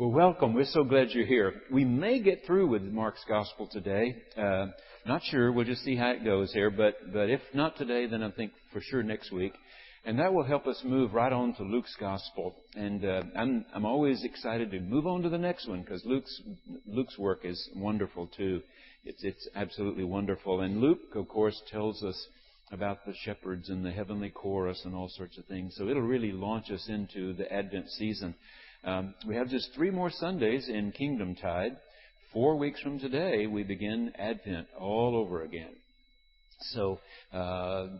Well, welcome. We're so glad you're here. We may get through with Mark's Gospel today. Not sure. We'll just see how it goes here. But if not today, then I think for sure next week. And that will help us move right on to Luke's Gospel. And I'm always excited to move on to the next one because Luke's work is wonderful too. It's absolutely wonderful. And Luke, of course, tells us about the shepherds and the heavenly chorus and all sorts of things. So it'll really launch us into the Advent season. We have just 3 more Sundays in Kingdom Tide. 4 weeks from today, we begin Advent all over again. So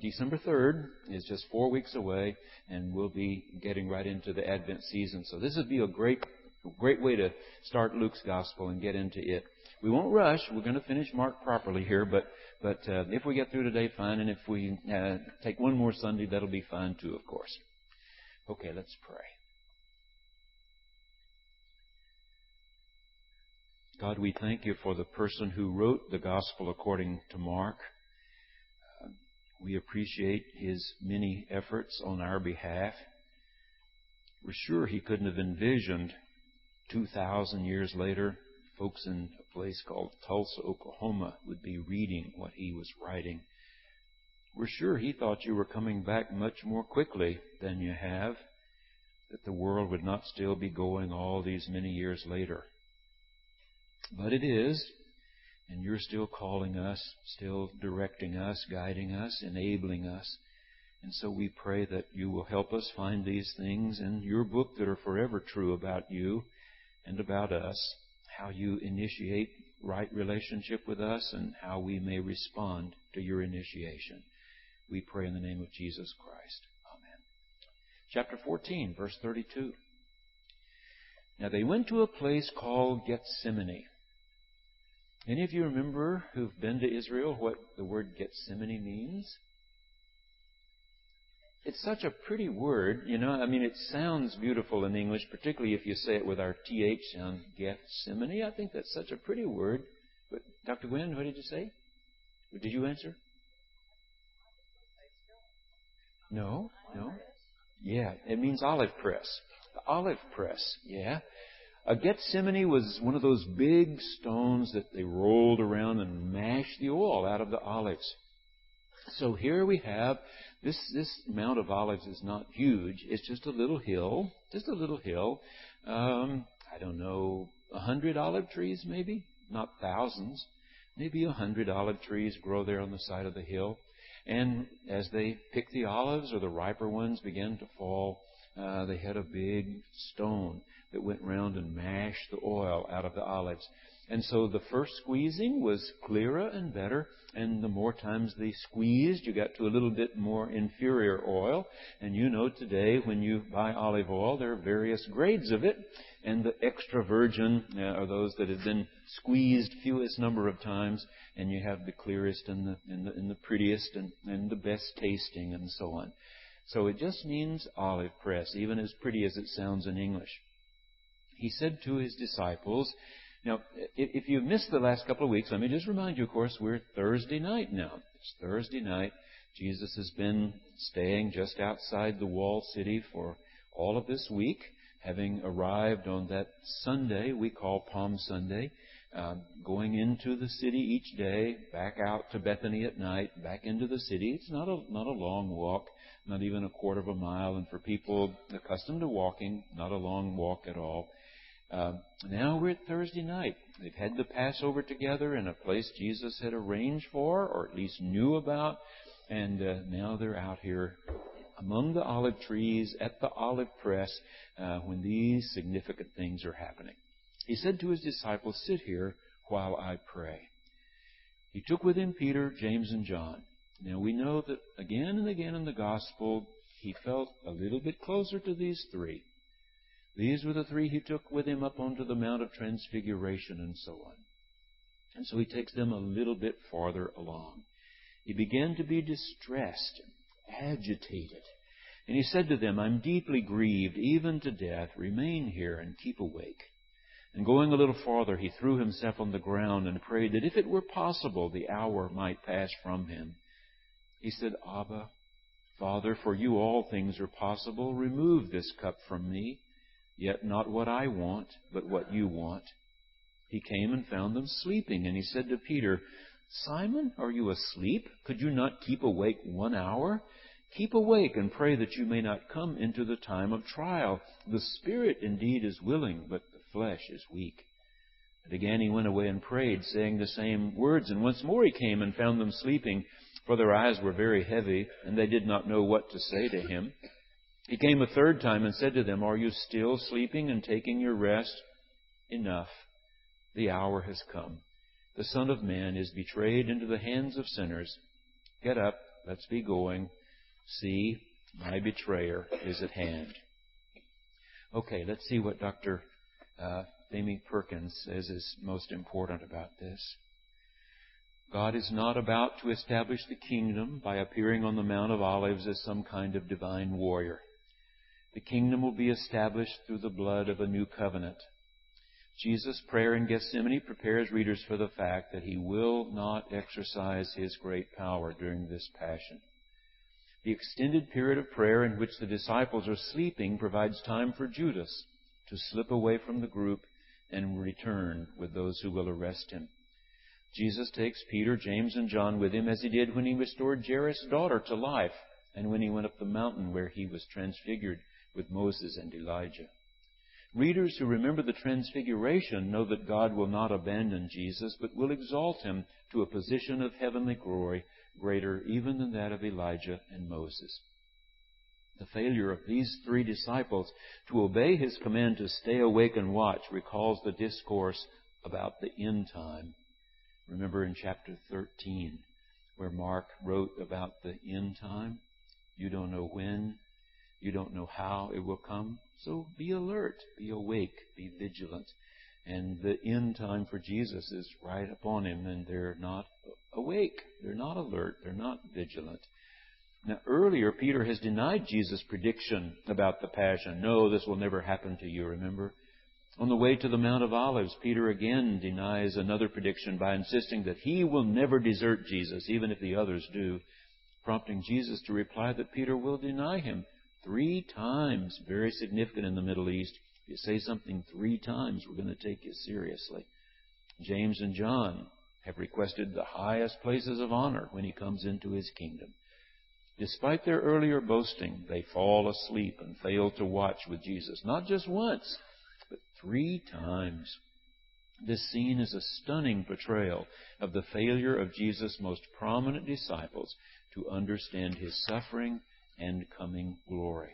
December 3rd is just 4 weeks away, and we'll be getting right into the Advent season. So this would be a great way to start Luke's Gospel and get into it. We won't rush. We're going to finish Mark properly here, but if we get through today, fine. And if we take 1 more Sunday, that'll be fine too, of course. Okay, let's pray. God, we thank you for the person who wrote the Gospel according to Mark. We appreciate his many efforts on our behalf. We're sure he couldn't have envisioned 2,000 years later, folks in a place called Tulsa, Oklahoma, would be reading what he was writing. We're sure he thought you were coming back much more quickly than you have, that the world would not still be going all these many years later. But it is, and you're still calling us, still directing us, guiding us, enabling us. And so we pray that you will help us find these things in your book that are forever true about you and about us, how you initiate right relationship with us and how we may respond to your initiation. We pray in the name of Jesus Christ. Amen. Chapter 14, verse 32. Now they went to a place called Gethsemane. Any of you remember who've been to Israel what the word Gethsemane means? It's such a pretty word, you know. I mean, it sounds beautiful in English, particularly if you say it with our TH sound, Gethsemane. I think that's such a pretty word. But Dr. Gwen, what did you say? Did you answer? No. Yeah, it means olive press. The olive press, yeah. A Gethsemane was one of those big stones that they rolled around and mashed the oil out of the olives. So here we have, this Mount of Olives is not huge. It's just a little hill. I don't know, 100 olive trees maybe? Not thousands. Maybe 100 olive trees grow there on the side of the hill. And as they picked the olives, or the riper ones began to fall, they had a big stone that went round and mashed the oil out of the olives. And so the first squeezing was clearer and better, and the more times they squeezed, you got to a little bit more inferior oil. And you know today when you buy olive oil, there are various grades of it, and the extra virgin are those that have been squeezed fewest number of times, and you have the clearest and the prettiest and the best tasting and so on. So it just means olive press, even as pretty as it sounds in English. He said to his disciples, now, if you've missed the last couple of weeks, let me just remind you, of course, we're Thursday night now. It's Thursday night. Jesus has been staying just outside the walled city for all of this week, having arrived on that Sunday we call Palm Sunday, going into the city each day, back out to Bethany at night, back into the city. It's not a long walk, not even a quarter of a mile, and for people accustomed to walking, not a long walk at all. Now we're at Thursday night. They've had the Passover together in a place Jesus had arranged for, or at least knew about, and now they're out here among the olive trees at the olive press when these significant things are happening. He said to his disciples, "Sit here while I pray." He took with him Peter, James, and John. Now we know that again and again in the Gospel, he felt a little bit closer to these 3. These were the 3 he took with him up onto the Mount of Transfiguration and so on. And so he takes them a little bit farther along. He began to be distressed, agitated. And he said to them, "I'm deeply grieved, even to death. Remain here and keep awake." And going a little farther, he threw himself on the ground and prayed that if it were possible, the hour might pass from him. He said, "Abba, Father, for you all things are possible. Remove this cup from me. Yet not what I want, but what you want." He came and found them sleeping, and he said to Peter, "Simon, are you asleep? Could you not keep awake 1 hour? Keep awake and pray that you may not come into the time of trial. The spirit indeed is willing, but the flesh is weak." And again he went away and prayed, saying the same words. And once more he came and found them sleeping, for their eyes were very heavy, and they did not know what to say to him. He came a third time and said to them, "Are you still sleeping and taking your rest? Enough. The hour has come. The Son of Man is betrayed into the hands of sinners. Get up, let's be going. See, my betrayer is at hand." Okay, let's see what Dr. Amy Perkins says is most important about this. God is not about to establish the kingdom by appearing on the Mount of Olives as some kind of divine warrior. The kingdom will be established through the blood of a new covenant. Jesus' prayer in Gethsemane prepares readers for the fact that he will not exercise his great power during this passion. The extended period of prayer in which the disciples are sleeping provides time for Judas to slip away from the group and return with those who will arrest him. Jesus takes Peter, James, and John with him as he did when he restored Jairus' daughter to life and when he went up the mountain where he was transfigured with Moses and Elijah. Readers who remember the Transfiguration know that God will not abandon Jesus, but will exalt him to a position of heavenly glory greater even than that of Elijah and Moses. The failure of these three disciples to obey his command to stay awake and watch recalls the discourse about the end time. Remember in chapter 13, where Mark wrote about the end time? You don't know when, you don't know how it will come. So be alert, be awake, be vigilant. And the end time for Jesus is right upon him, and they're not awake, they're not alert, they're not vigilant. Now, earlier, Peter has denied Jesus' prediction about the passion. No, this will never happen to you, remember? On the way to the Mount of Olives, Peter again denies another prediction by insisting that he will never desert Jesus, even if the others do, prompting Jesus to reply that Peter will deny him 3 times. Very significant in the Middle East. If you say something 3 times, we're going to take you seriously. James and John have requested the highest places of honor when he comes into his kingdom. Despite their earlier boasting, they fall asleep and fail to watch with Jesus, not just once, but 3 times. This scene is a stunning portrayal of the failure of Jesus' most prominent disciples to understand his suffering and coming glory.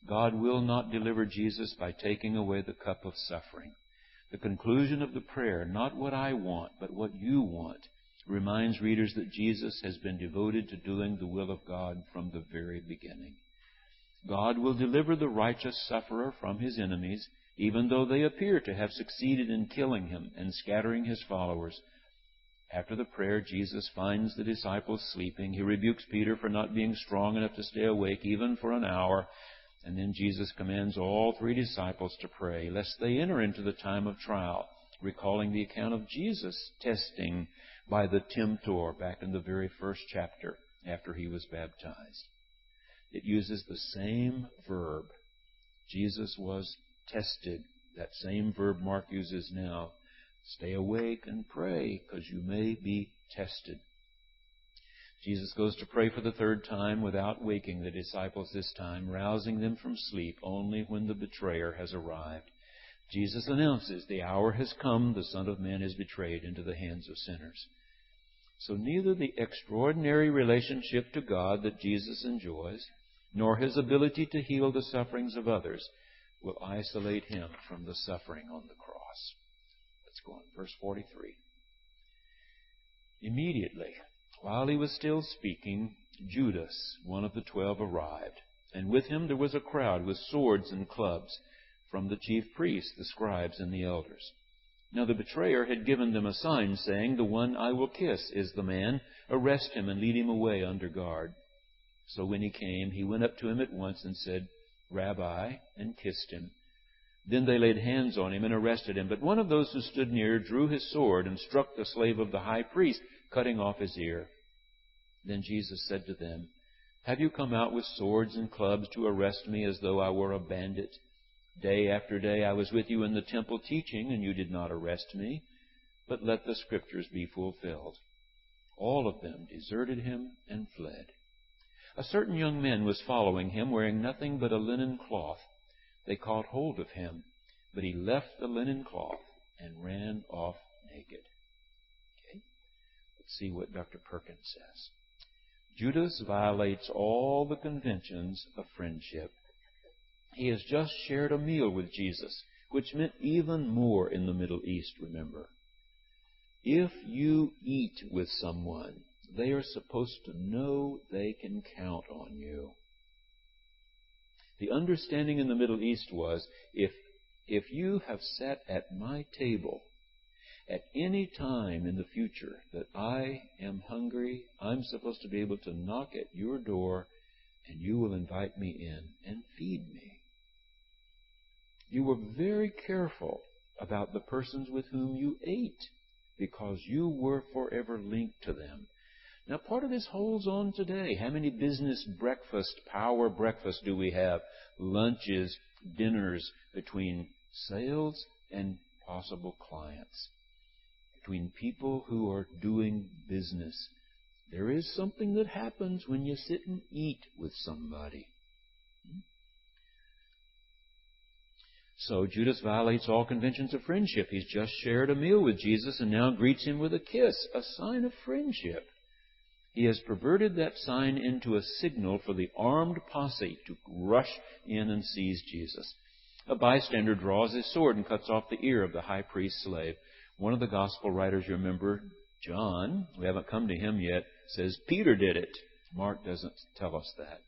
God will not deliver Jesus by taking away the cup of suffering. The conclusion of the prayer, "Not what I want, but what you want," reminds readers that Jesus has been devoted to doing the will of God from the very beginning. God will deliver the righteous sufferer from his enemies, even though they appear to have succeeded in killing him and scattering his followers. After the prayer, Jesus finds the disciples sleeping. He rebukes Peter for not being strong enough to stay awake even for an hour. And then Jesus commands all 3 disciples to pray, lest they enter into the time of trial, recalling the account of Jesus' testing by the tempter back in the very first chapter after he was baptized. It uses the same verb. Jesus was tested. That same verb Mark uses now. Stay awake and pray, because you may be tested. Jesus goes to pray for the 3rd time without waking the disciples this time, rousing them from sleep only when the betrayer has arrived. Jesus announces, "The hour has come, the Son of Man is betrayed into the hands of sinners." So neither the extraordinary relationship to God that Jesus enjoys, nor his ability to heal the sufferings of others, will isolate him from the suffering on the cross. Let's go on. Verse 43. Immediately, while he was still speaking, Judas, one of the 12, arrived, and with him there was a crowd with swords and clubs from the chief priests, the scribes, and the elders. Now the betrayer had given them a sign, saying, "The one I will kiss is the man. Arrest him and lead him away under guard." So when he came, he went up to him at once and said, "Rabbi," and kissed him. Then they laid hands on him and arrested him. But one of those who stood near drew his sword and struck the slave of the high priest, cutting off his ear. Then Jesus said to them, "Have you come out with swords and clubs to arrest me as though I were a bandit? Day after day I was with you in the temple teaching, and you did not arrest me. But let the Scriptures be fulfilled." All of them deserted him and fled. A certain young man was following him, wearing nothing but a linen cloth. They caught hold of him, but he left the linen cloth and ran off naked. Okay? Let's see what Dr. Perkins says. Judas violates all the conventions of friendship. He has just shared a meal with Jesus, which meant even more in the Middle East, remember. If you eat with someone, they are supposed to know they can count on you. The understanding in the Middle East was, if you have sat at my table at any time in the future that I am hungry, I'm supposed to be able to knock at your door and you will invite me in and feed me. You were very careful about the persons with whom you ate, because you were forever linked to them. Now, part of this holds on today. How many business breakfast, power breakfasts do we have? Lunches, dinners between sales and possible clients. Between people who are doing business. There is something that happens when you sit and eat with somebody. So Judas violates all conventions of friendship. He's just shared a meal with Jesus and now greets him with a kiss, a sign of friendship. He has perverted that sign into a signal for the armed posse to rush in and seize Jesus. A bystander draws his sword and cuts off the ear of the high priest's slave. One of the gospel writers, you remember, John, we haven't come to him yet, says Peter did it. Mark doesn't tell us that.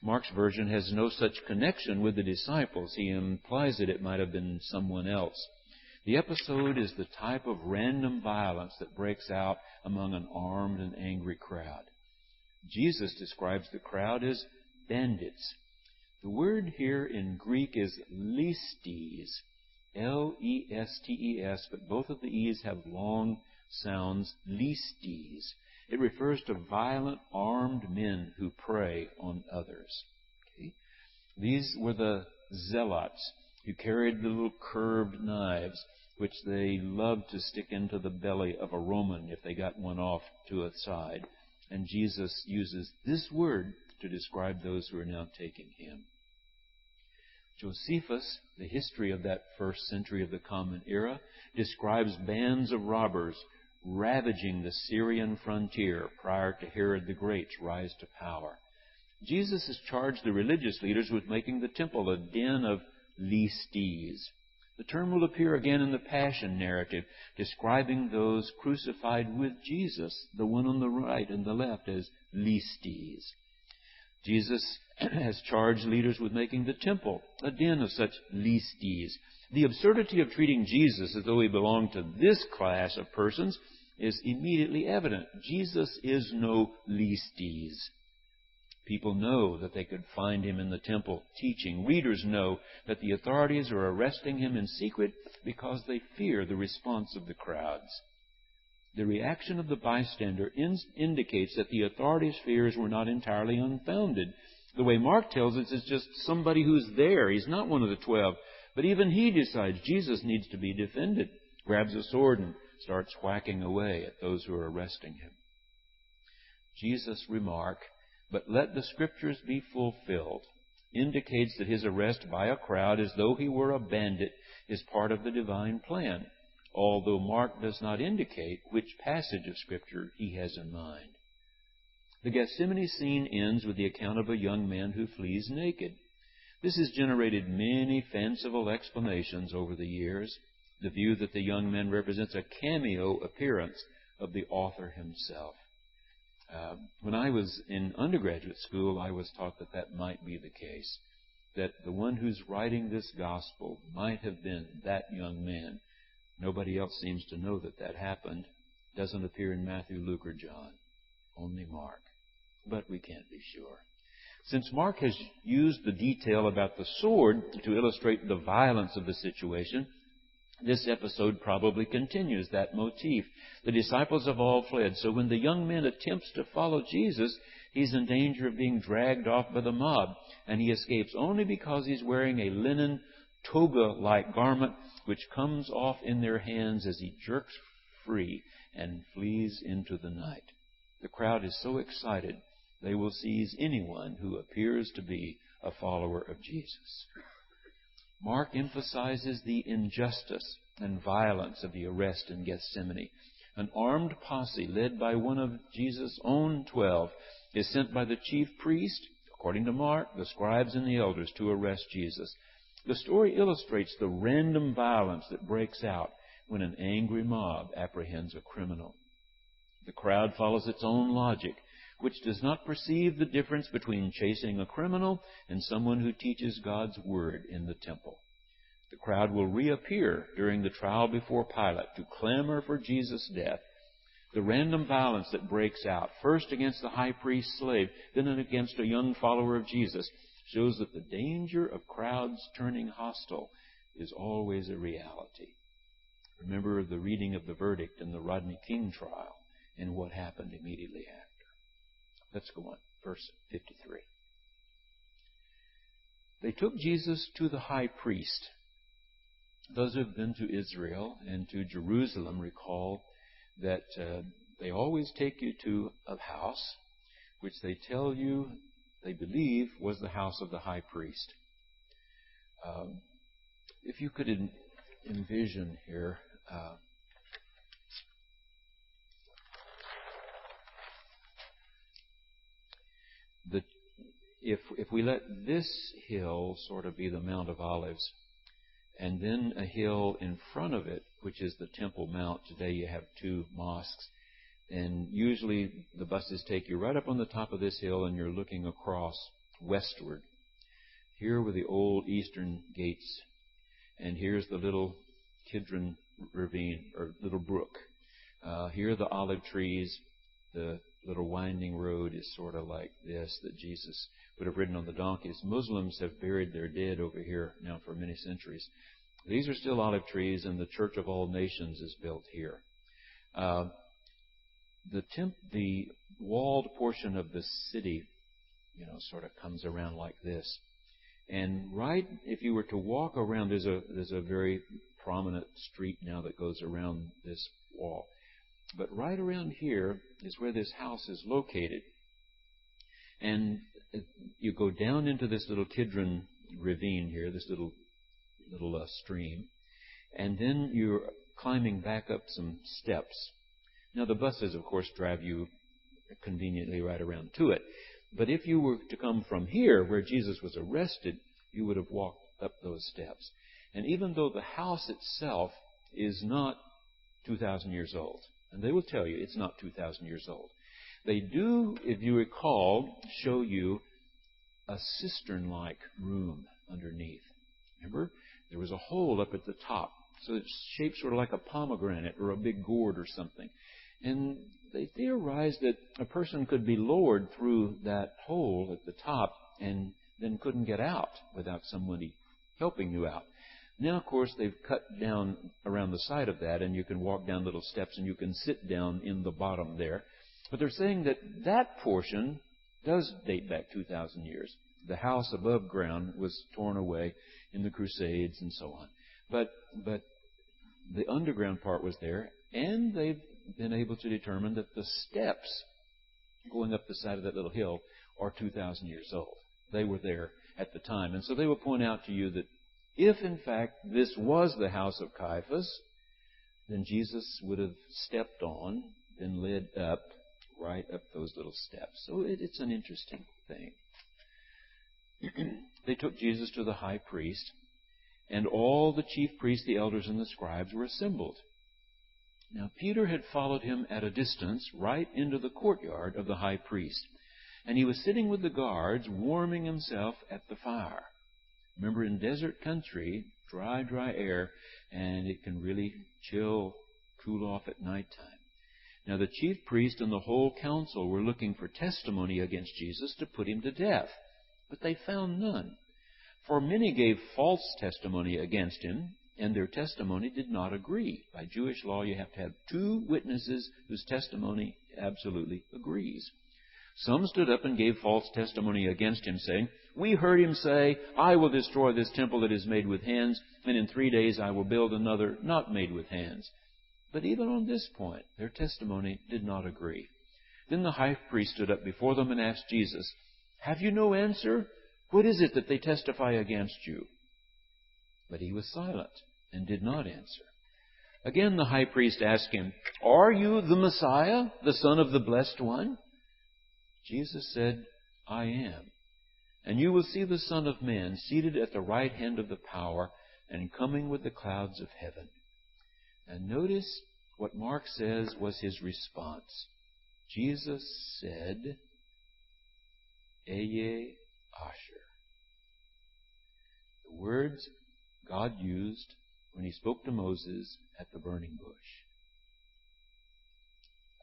Mark's version has no such connection with the disciples. He implies that it might have been someone else. The episode is the type of random violence that breaks out among an armed and angry crowd. Jesus describes the crowd as bandits. The word here in Greek is listes, L-E-S-T-E-S, but both of the E's have long sounds, listes. It refers to violent, armed men who prey on others. Okay? These were the zealots who carried the little curved knives, which they loved to stick into the belly of a Roman if they got one off to a side. And Jesus uses this word to describe those who are now taking him. Josephus, the history of that first century of the Common Era, describes bands of robbers ravaging the Syrian frontier prior to Herod the Great's rise to power. Jesus has charged the religious leaders with making the temple a den of listes. The term will appear again in the Passion narrative, describing those crucified with Jesus, the one on the right and the left, as listes. Jesus has charged leaders with making the temple a den of such listes. The absurdity of treating Jesus as though he belonged to this class of persons is immediately evident. Jesus is no listes. People know that they could find him in the temple teaching. Readers know that the authorities are arresting him in secret because they fear the response of the crowds. The reaction of the bystander indicates that the authorities' fears were not entirely unfounded. The way Mark tells us, it's just somebody who's there. He's not one of the 12. But even he decides Jesus needs to be defended, grabs a sword and starts whacking away at those who are arresting him. Jesus' remark, "But let the Scriptures be fulfilled," indicates that his arrest by a crowd as though he were a bandit is part of the divine plan, although Mark does not indicate which passage of Scripture he has in mind. The Gethsemane scene ends with the account of a young man who flees naked. This has generated many fanciful explanations over the years. The view that the young man represents a cameo appearance of the author himself. When I was in undergraduate school, I was taught that that might be the case, that the one who's writing this gospel might have been that young man. Nobody else seems to know that that happened. Doesn't appear in Matthew, Luke, or John. Only Mark. But we can't be sure. Since Mark has used the detail about the sword to illustrate the violence of the situation, this episode probably continues that motif. The disciples have all fled, so when the young man attempts to follow Jesus, he's in danger of being dragged off by the mob, and he escapes only because he's wearing a linen toga-like garment, which comes off in their hands as he jerks free and flees into the night. The crowd is so excited, they will seize anyone who appears to be a follower of Jesus. Mark emphasizes the injustice and violence of the arrest in Gethsemane. An armed posse led by one of Jesus' own 12 is sent by the chief priest, according to Mark, the scribes and the elders, to arrest Jesus. The story illustrates the random violence that breaks out when an angry mob apprehends a criminal. The crowd follows its own logic, which does not perceive the difference between chasing a criminal and someone who teaches God's word in the temple. The crowd will reappear during the trial before Pilate to clamor for Jesus' death. The random violence that breaks out, first against the high priest's slave, then against a young follower of Jesus, shows that the danger of crowds turning hostile is always a reality. Remember the reading of the verdict in the Rodney King trial and what happened immediately after. Let's go on. Verse 53. They took Jesus to the high priest. Those who have been to Israel and to Jerusalem recall that they always take you to a house which they tell you they believe was the house of the high priest. If you could envision here, if we let this hill sort of be the Mount of Olives, and then a hill in front of it, which is the Temple Mount. Today you have two mosques. And usually the buses take you right up on the top of this hill and you're looking across westward. Here were the old eastern gates. And here's the little Kidron ravine, or little brook. Here are the olive trees. The little winding road is sort of like this, that Jesus would have ridden on the donkeys. Muslims have buried their dead over here now for many centuries. These are still olive trees, and the Church of All Nations is built here. The walled portion of the city, sort of comes around like this. And right, if you were to walk around, there's a very prominent street now that goes around this wall. But right around here is where this house is located. And you go down into this little Kidron ravine here, this little stream. And then you're climbing back up some steps. Now the buses, of course, drive you conveniently right around to it. But if you were to come from here, where Jesus was arrested, you would have walked up those steps. And even though the house itself is not 2,000 years old, and they will tell you it's not 2,000 years old, they do, if you recall, show you a cistern-like room underneath. Remember? There was a hole up at the top, so it's shaped sort of like a pomegranate or a big gourd or something. And they theorized that a person could be lowered through that hole at the top and then couldn't get out without somebody helping you out. Now, of course, they've cut down around the side of that, and you can walk down little steps and you can sit down in the bottom there. But they're saying that that portion does date back 2,000 years. The house above ground was torn away in the Crusades and so on. But the underground part was there, and they've been able to determine that the steps going up the side of that little hill are 2,000 years old. They were there at the time. And so they will point out to you that if, in fact, this was the house of Caiaphas, then Jesus would have stepped on, been led up, right up those little steps. So it's an interesting thing. They took Jesus to the high priest, and all the chief priests, the elders, and the scribes were assembled. Now Peter had followed him at a distance right into the courtyard of the high priest, and he was sitting with the guards, warming himself at the fire. Remember, in desert country, dry air, and it can really cool off at nighttime. Now the chief priest and the whole council were looking for testimony against Jesus to put him to death, but they found none. For many gave false testimony against him, and their testimony did not agree. By Jewish law, you have to have two witnesses whose testimony absolutely agrees. Some stood up and gave false testimony against him, saying, "We heard him say, 'I will destroy this temple that is made with hands, and in 3 days I will build another not made with hands.'" But even on this point, their testimony did not agree. Then the high priest stood up before them and asked Jesus, "Have you no answer? What is it that they testify against you?" But he was silent and did not answer. Again the high priest asked him, "Are you the Messiah, the Son of the Blessed One?" Jesus said, "I am. And you will see the Son of Man seated at the right hand of the power and coming with the clouds of heaven." And notice what Mark says was his response. Jesus said, "Eye Asher." The words God used when he spoke to Moses at the burning bush.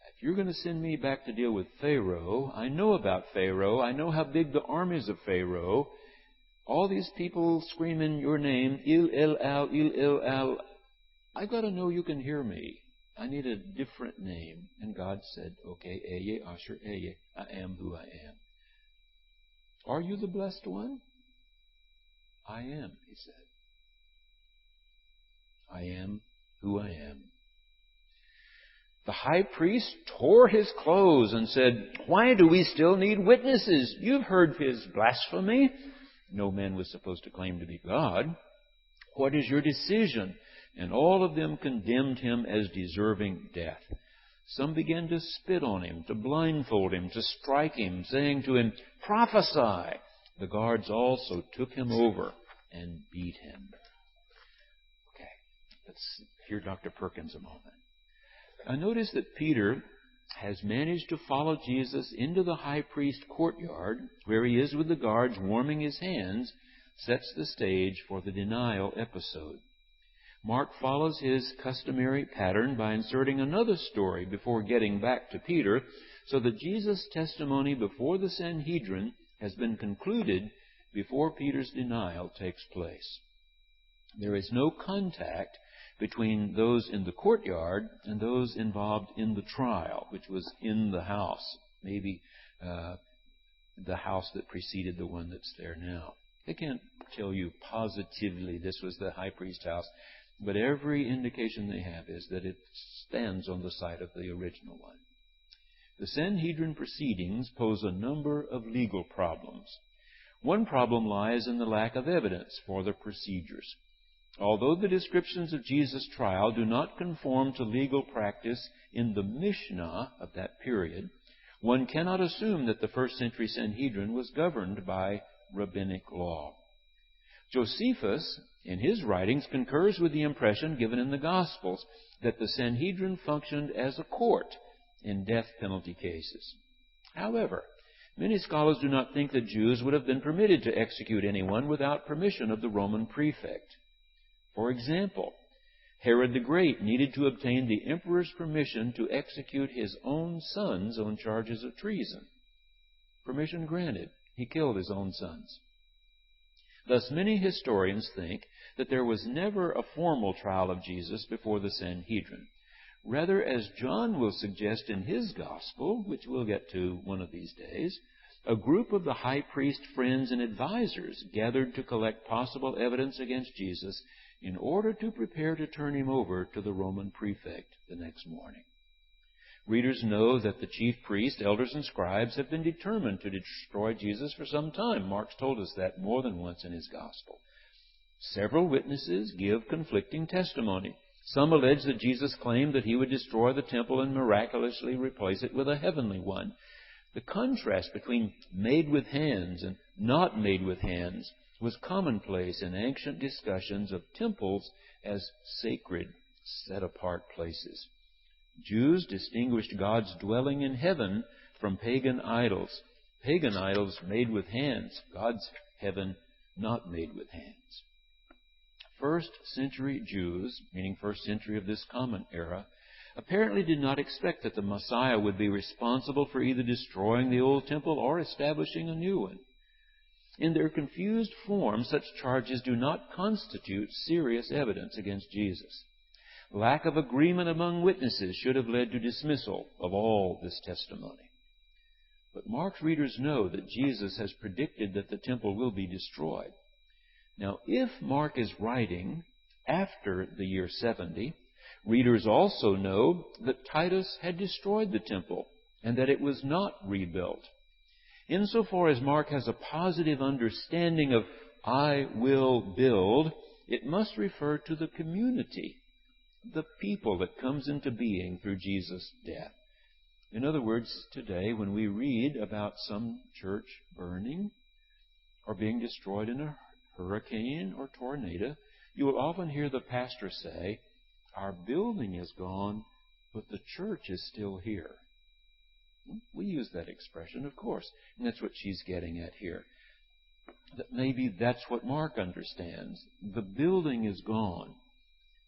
If you're going to send me back to deal with Pharaoh, I know about Pharaoh. I know how big the armies of Pharaoh. All these people screaming your name, Il El Al, Il El Al. I've got to know you can hear me. I need a different name. And God said, "Okay, Eye Asher, Eye, I am who I am." "Are you the blessed one?" "I am," he said. "I am who I am." The high priest tore his clothes and said, "Why do we still need witnesses? You've heard his blasphemy." No man was supposed to claim to be God. "What is your decision?" And all of them condemned him as deserving death. Some began to spit on him, to blindfold him, to strike him, saying to him, "Prophesy." The guards also took him over and beat him. Okay, let's hear Dr. Perkins a moment. I notice that Peter has managed to follow Jesus into the high priest courtyard, where he is with the guards warming his hands, sets the stage for the denial episode. Mark follows his customary pattern by inserting another story before getting back to Peter, so that Jesus' testimony before the Sanhedrin has been concluded before Peter's denial takes place. There is no contact between those in the courtyard and those involved in the trial, which was in the house, maybe the house that preceded the one that's there now. They can't tell you positively this was the high priest's house, but every indication they have is that it stands on the site of the original one. The Sanhedrin proceedings pose a number of legal problems. One problem lies in the lack of evidence for the procedures. Although the descriptions of Jesus' trial do not conform to legal practice in the Mishnah of that period, one cannot assume that the first century Sanhedrin was governed by rabbinic law. Josephus, in his writings, concurs with the impression given in the Gospels that the Sanhedrin functioned as a court in death penalty cases. However, many scholars do not think that Jews would have been permitted to execute anyone without permission of the Roman prefect. For example, Herod the Great needed to obtain the emperor's permission to execute his own sons on charges of treason. Permission granted. He killed his own sons. Thus, many historians think that there was never a formal trial of Jesus before the Sanhedrin. Rather, as John will suggest in his gospel, which we'll get to one of these days, a group of the high priest friends and advisors gathered to collect possible evidence against Jesus in order to prepare to turn him over to the Roman prefect the next morning. Readers know that the chief priests, elders, and scribes have been determined to destroy Jesus for some time. Mark's told us that more than once in his gospel. Several witnesses give conflicting testimony. Some allege that Jesus claimed that he would destroy the temple and miraculously replace it with a heavenly one. The contrast between made with hands and not made with hands was commonplace in ancient discussions of temples as sacred, set-apart places. Jews distinguished God's dwelling in heaven from pagan idols. Pagan idols made with hands, God's heaven not made with hands. First century Jews, meaning first century of this common era, apparently did not expect that the Messiah would be responsible for either destroying the old temple or establishing a new one. In their confused form, such charges do not constitute serious evidence against Jesus. Lack of agreement among witnesses should have led to dismissal of all this testimony. But Mark's readers know that Jesus has predicted that the temple will be destroyed. Now, if Mark is writing after the year 70, readers also know that Titus had destroyed the temple and that it was not rebuilt. Insofar as Mark has a positive understanding of "I will build," it must refer to the community, the people that comes into being through Jesus' death. In other words, today when we read about some church burning or being destroyed in a hurricane or tornado, you will often hear the pastor say, "Our building is gone, but the church is still here." We use that expression, of course, and that's what she's getting at here. That maybe that's what Mark understands. The building is gone,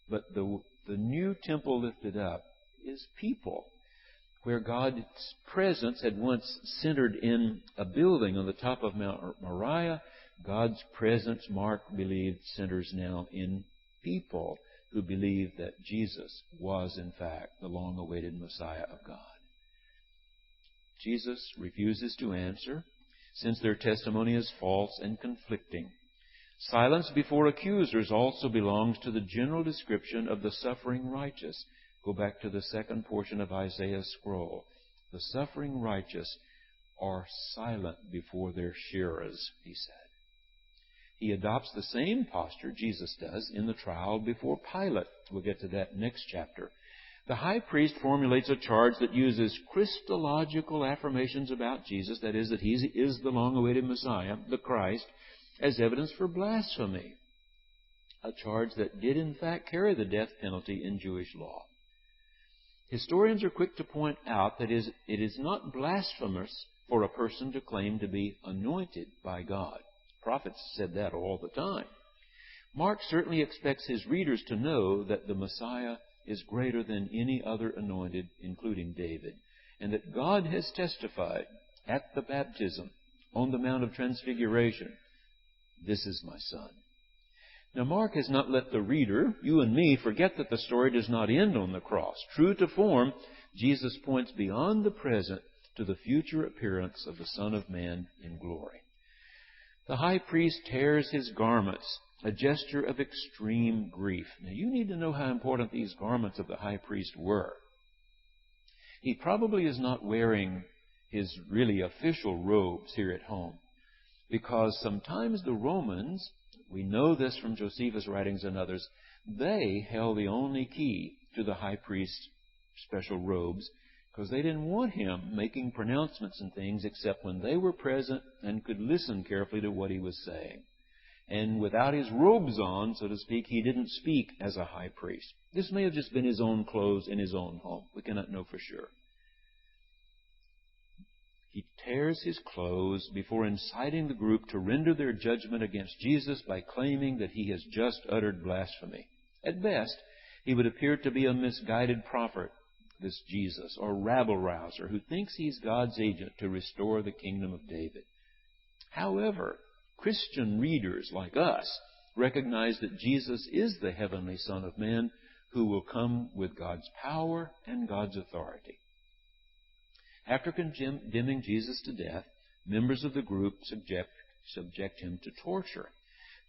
but the new temple lifted up is people. Where God's presence had once centered in a building on the top of Mount Moriah, God's presence, Mark believed, centers now in people who believe that Jesus was, in fact, the long-awaited Messiah of God. Jesus refuses to answer, since their testimony is false and conflicting. Silence before accusers also belongs to the general description of the suffering righteous. Go back to the second portion of Isaiah's scroll. The suffering righteous are silent before their shearers, he said. He adopts the same posture Jesus does in the trial before Pilate. We'll get to that next chapter. The high priest formulates a charge that uses Christological affirmations about Jesus, that is, that he is the long-awaited Messiah, the Christ, as evidence for blasphemy, a charge that did in fact carry the death penalty in Jewish law. Historians are quick to point out that it is not blasphemous for a person to claim to be anointed by God. Prophets said that all the time. Mark certainly expects his readers to know that the Messiah is greater than any other anointed, including David, and that God has testified at the baptism on the Mount of Transfiguration, "This is my Son." Now, Mark has not let the reader, you and me, forget that the story does not end on the cross. True to form, Jesus points beyond the present to the future appearance of the Son of Man in glory. The high priest tears his garments, a gesture of extreme grief. Now, you need to know how important these garments of the high priest were. He probably is not wearing his really official robes here at home, because sometimes the Romans, we know this from Josephus' writings and others, they held the only key to the high priest's special robes, because they didn't want him making pronouncements and things except when they were present and could listen carefully to what he was saying. And without his robes on, so to speak, he didn't speak as a high priest. This may have just been his own clothes in his own home. We cannot know for sure. He tears his clothes before inciting the group to render their judgment against Jesus by claiming that he has just uttered blasphemy. At best, he would appear to be a misguided prophet, this Jesus, or rabble-rouser who thinks he's God's agent to restore the kingdom of David. However, Christian readers like us recognize that Jesus is the heavenly Son of Man who will come with God's power and God's authority. After condemning Jesus to death, members of the group subject him to torture.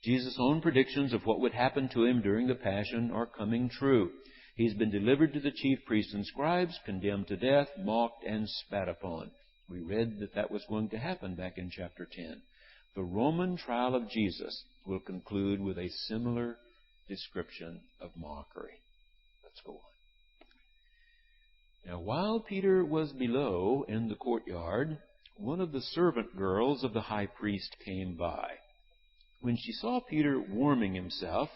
Jesus' own predictions of what would happen to him during the Passion are coming true. He's been delivered to the chief priests and scribes, condemned to death, mocked, and spat upon. We read that was going to happen back in chapter 10. The Roman trial of Jesus will conclude with a similar description of mockery. Let's go on. Now, while Peter was below in the courtyard, one of the servant girls of the high priest came by. When she saw Peter warming himself,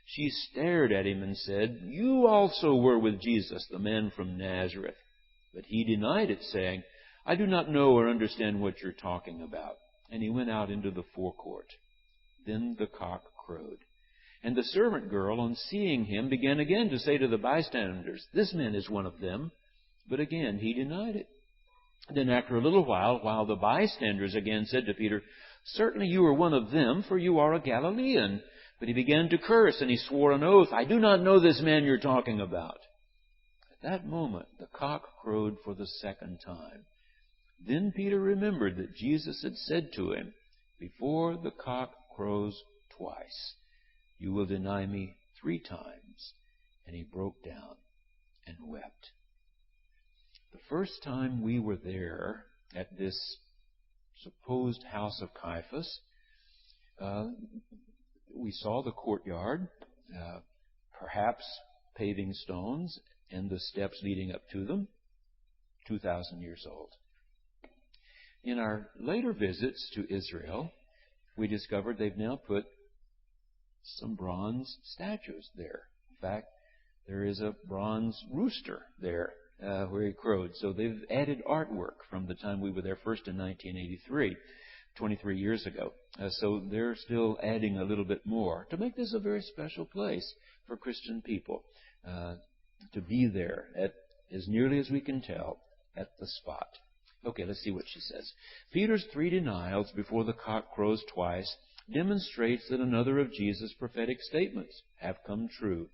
she stared at him and said, "You also were with Jesus, the man from Nazareth." But he denied it, saying, "I do not know or understand what you're talking about." And he went out into the forecourt. Then the cock crowed. And the servant girl, on seeing him, began again to say to the bystanders, "This man is one of them." But again he denied it. Then after a little while the bystanders again said to Peter, "Certainly you are one of them, for you are a Galilean." But he began to curse, and he swore an oath, "I do not know this man you're talking about." At that moment the cock crowed for the second time. Then Peter remembered that Jesus had said to him, "Before the cock crows twice, you will deny me 3 times." And he broke down and wept. The first time we were there at this supposed house of Caiaphas, we saw the courtyard, perhaps paving stones, and the steps leading up to them, 2,000 years old. In our later visits to Israel, we discovered they've now put some bronze statues there. In fact, there is a bronze rooster there where he crowed. So they've added artwork from the time we were there first in 1983, 23 years ago. So they're still adding a little bit more to make this a very special place for Christian people to be there at, as nearly as we can tell, at the spot. Okay, let's see what she says. Peter's 3 denials before the cock crows twice demonstrates that another of Jesus' prophetic statements have come true.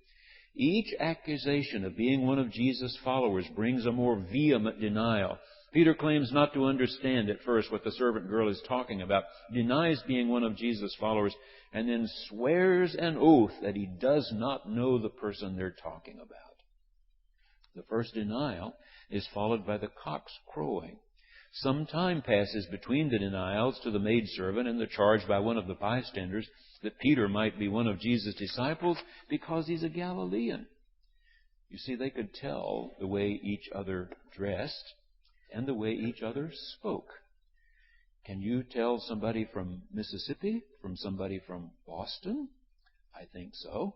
Each accusation of being one of Jesus' followers brings a more vehement denial. Peter claims not to understand at first what the servant girl is talking about, denies being one of Jesus' followers, and then swears an oath that he does not know the person they're talking about. The first denial is followed by the cock's crowing. Some time passes between the denials to the maidservant and the charge by one of the bystanders that Peter might be one of Jesus' disciples because he's a Galilean. You see, they could tell the way each other dressed and the way each other spoke. Can you tell somebody from Mississippi from somebody from Boston? I think so.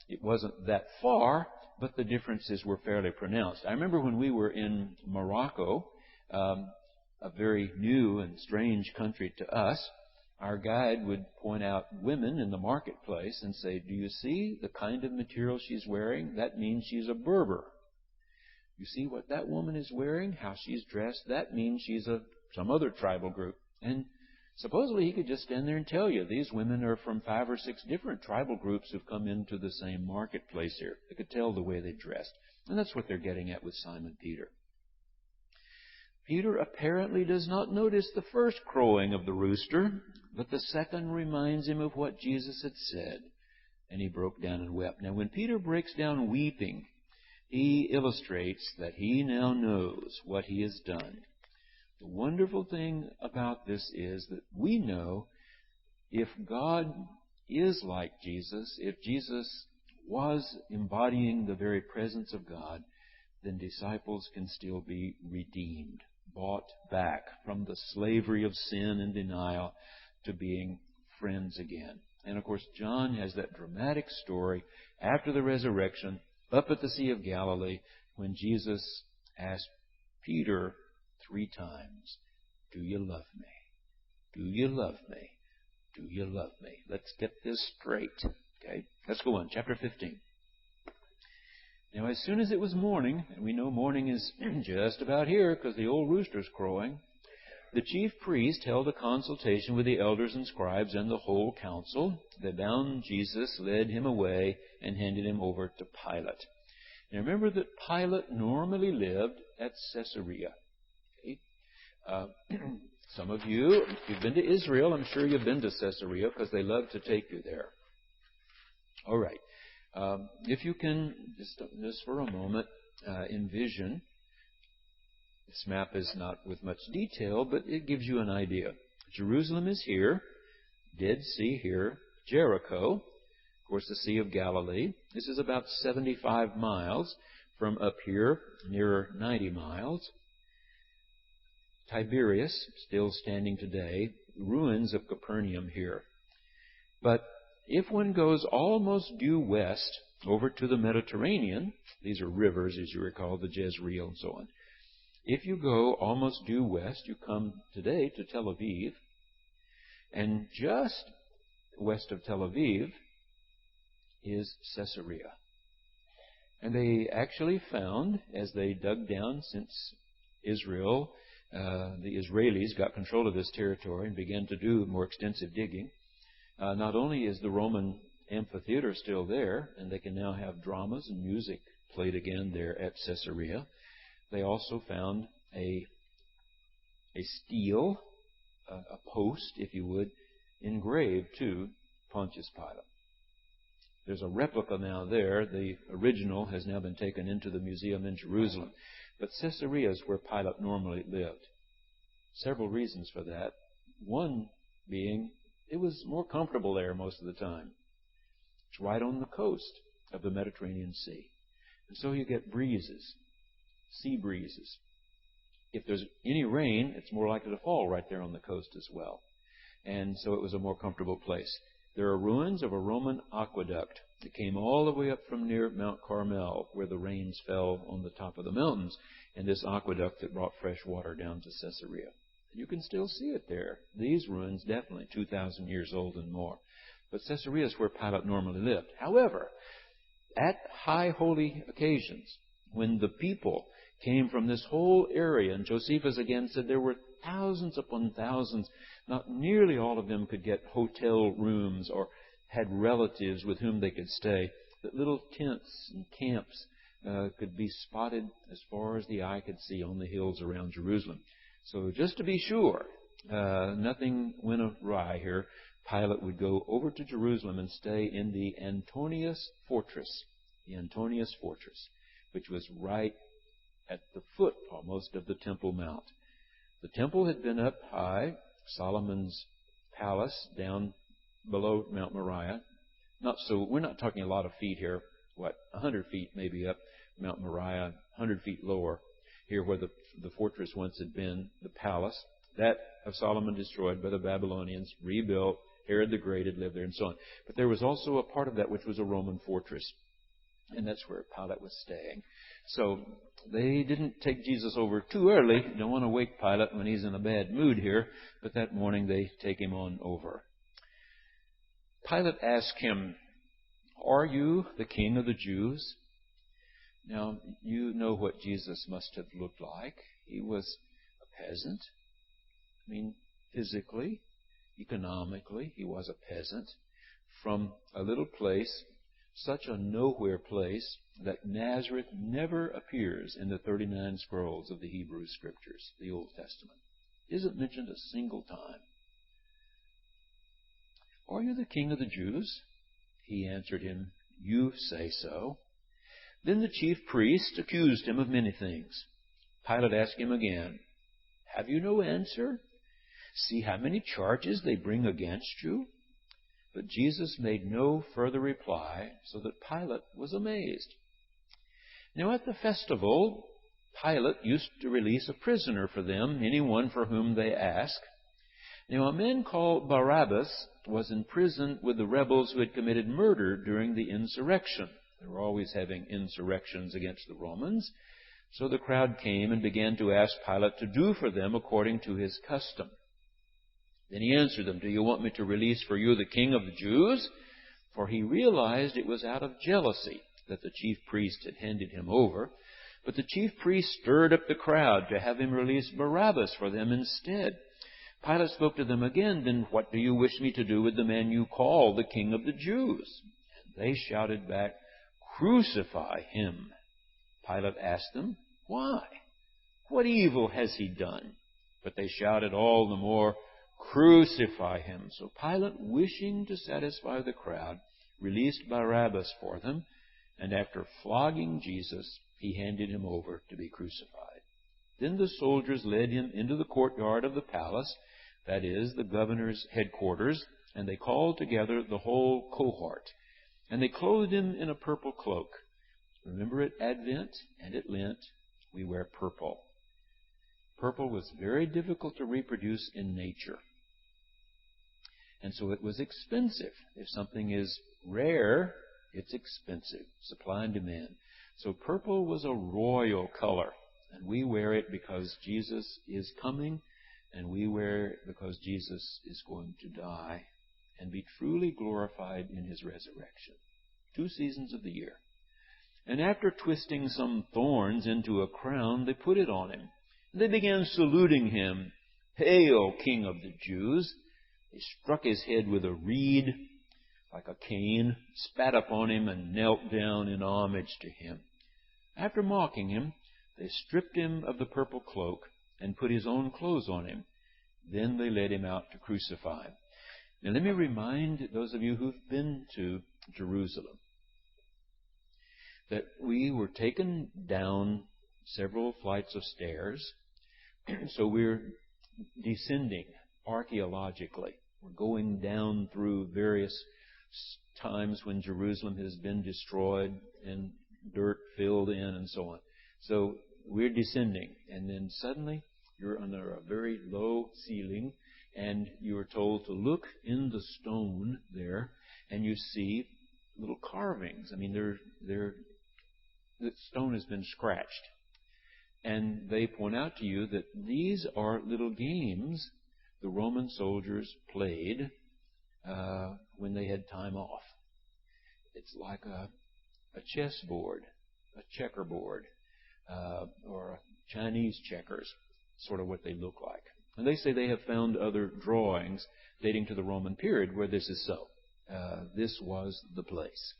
It wasn't that far, but the differences were fairly pronounced. I remember when we were in Morocco, a very new and strange country to us, our guide would point out women in the marketplace and say, "Do you see the kind of material she's wearing? That means she's a Berber. You see what that woman is wearing, how she's dressed? That means she's some other tribal group." And supposedly he could just stand there and tell you, these women are from 5 or 6 different tribal groups who've come into the same marketplace here. They could tell the way they dressed. And that's what they're getting at with Simon Peter. Peter apparently does not notice the first crowing of the rooster, but the second reminds him of what Jesus had said. And he broke down and wept. Now, when Peter breaks down weeping, he illustrates that he now knows what he has done. The wonderful thing about this is that we know if God is like Jesus, if Jesus was embodying the very presence of God, then disciples can still be redeemed, bought back from the slavery of sin and denial to being friends again. And of course, John has that dramatic story after the resurrection up at the Sea of Galilee when Jesus asked Peter 3 times, "Do you love me? Do you love me? Do you love me?" Let's get this straight. Okay, let's go on. Chapter 15. Now, as soon as it was morning, and we know morning is just about here because the old rooster's crowing, the chief priest held a consultation with the elders and scribes and the whole council. They bound Jesus, led him away, and handed him over to Pilate. Now, remember that Pilate normally lived at Caesarea. Okay? Some of you, if you've been to Israel, I'm sure you've been to Caesarea because they love to take you there. All right. If you can, just for a moment, envision, this map is not with much detail, but it gives you an idea. Jerusalem is here, Dead Sea here, Jericho, of course the Sea of Galilee. This is about 75 miles from up here, nearer 90 miles. Tiberias, still standing today, ruins of Capernaum here. But if one goes almost due west over to the Mediterranean, these are rivers, as you recall, the Jezreel and so on. If you go almost due west, you come today to Tel Aviv, and just west of Tel Aviv is Caesarea. And they actually found, as they dug down since Israel, the Israelis got control of this territory and began to do more extensive digging. Not only is the Roman amphitheater still there, and they can now have dramas and music played again there at Caesarea, they also found a a stele, a post, if you would, engraved to Pontius Pilate. There's a replica now there. The original has now been taken into the museum in Jerusalem. But Caesarea is where Pilate normally lived. Several reasons for that. One being, it was more comfortable there most of the time. It's right on the coast of the Mediterranean Sea. And so you get breezes, sea breezes. If there's any rain, it's more likely to fall right there on the coast as well. And so it was a more comfortable place. There are ruins of a Roman aqueduct that came all the way up from near Mount Carmel, where the rains fell on the top of the mountains, and this aqueduct that brought fresh water down to Caesarea. You can still see it there. These ruins, definitely 2,000 years old and more. But Caesarea is where Pilate normally lived. However, at high holy occasions, when the people came from this whole area, and Josephus again said there were thousands upon thousands, not nearly all of them could get hotel rooms or had relatives with whom they could stay, that little tents and camps could be spotted as far as the eye could see on the hills around Jerusalem. So just to be sure, nothing went awry here, Pilate would go over to Jerusalem and stay in the Antonius Fortress, which was right at the foot almost of the Temple Mount. The temple had been up high, Solomon's palace down below Mount Moriah. We're not talking a lot of feet here, 100 feet maybe up Mount Moriah, 100 feet lower, here where the fortress once had been, the palace. That of Solomon destroyed by the Babylonians, rebuilt, Herod the Great had lived there, and so on. But there was also a part of that which was a Roman fortress. And that's where Pilate was staying. So they didn't take Jesus over too early. Don't want to wake Pilate when he's in a bad mood here. But that morning they take him on over. Pilate asked him, "Are you the king of the Jews?" Now, you know what Jesus must have looked like. He was a peasant. Physically, economically, he was a peasant from a little place, such a nowhere place that Nazareth never appears in the 39 scrolls of the Hebrew Scriptures, the Old Testament. It isn't mentioned a single time. "Are you the king of the Jews?" He answered him, "You say so." Then the chief priest accused him of many things. Pilate asked him again, "Have you no answer? See how many charges they bring against you." But Jesus made no further reply, so that Pilate was amazed. Now at the festival, Pilate used to release a prisoner for them, anyone for whom they asked. Now a man called Barabbas was in prison with the rebels who had committed murder during the insurrection. They were always having insurrections against the Romans. So the crowd came and began to ask Pilate to do for them according to his custom. Then he answered them, "Do you want me to release for you the king of the Jews?" For he realized it was out of jealousy that the chief priest had handed him over. But the chief priest stirred up the crowd to have him release Barabbas for them instead. Pilate spoke to them again, "Then what do you wish me to do with the man you call the king of the Jews?" And they shouted back, "Crucify him." Pilate asked them, "Why? What evil has he done?" But they shouted all the more, "Crucify him." So Pilate, wishing to satisfy the crowd, released Barabbas for them, and after flogging Jesus, he handed him over to be crucified. Then the soldiers led him into the courtyard of the palace, that is, the governor's headquarters, and they called together the whole cohort. And they clothed him in a purple cloak. Remember, at Advent and at Lent, we wear purple. Purple was very difficult to reproduce in nature. And so it was expensive. If something is rare, it's expensive. Supply and demand. So purple was a royal color. And we wear it because Jesus is coming. And we wear it because Jesus is going to die and be truly glorified in His resurrection. 2 seasons of the year. And after twisting some thorns into a crown, they put it on him. And they began saluting him, "Hail, King of the Jews!" They struck his head with a reed, like a cane, spat upon him, and knelt down in homage to him. After mocking him, they stripped him of the purple cloak and put his own clothes on him. Then they led him out to crucify him. Now let me remind those of you who've been to Jerusalem that we were taken down several flights of stairs. So we're descending archaeologically. We're going down through various times when Jerusalem has been destroyed and dirt filled in and so on. So we're descending, and then suddenly you're under a very low ceiling, and you are told to look in the stone there, and you see little carvings. I mean, the stone has been scratched. And they point out to you that these are little games the Roman soldiers played when they had time off. It's like a chessboard, a checkerboard, or a Chinese checkers, sort of what they look like. And they say they have found other drawings dating to the Roman period where this is so. This was the place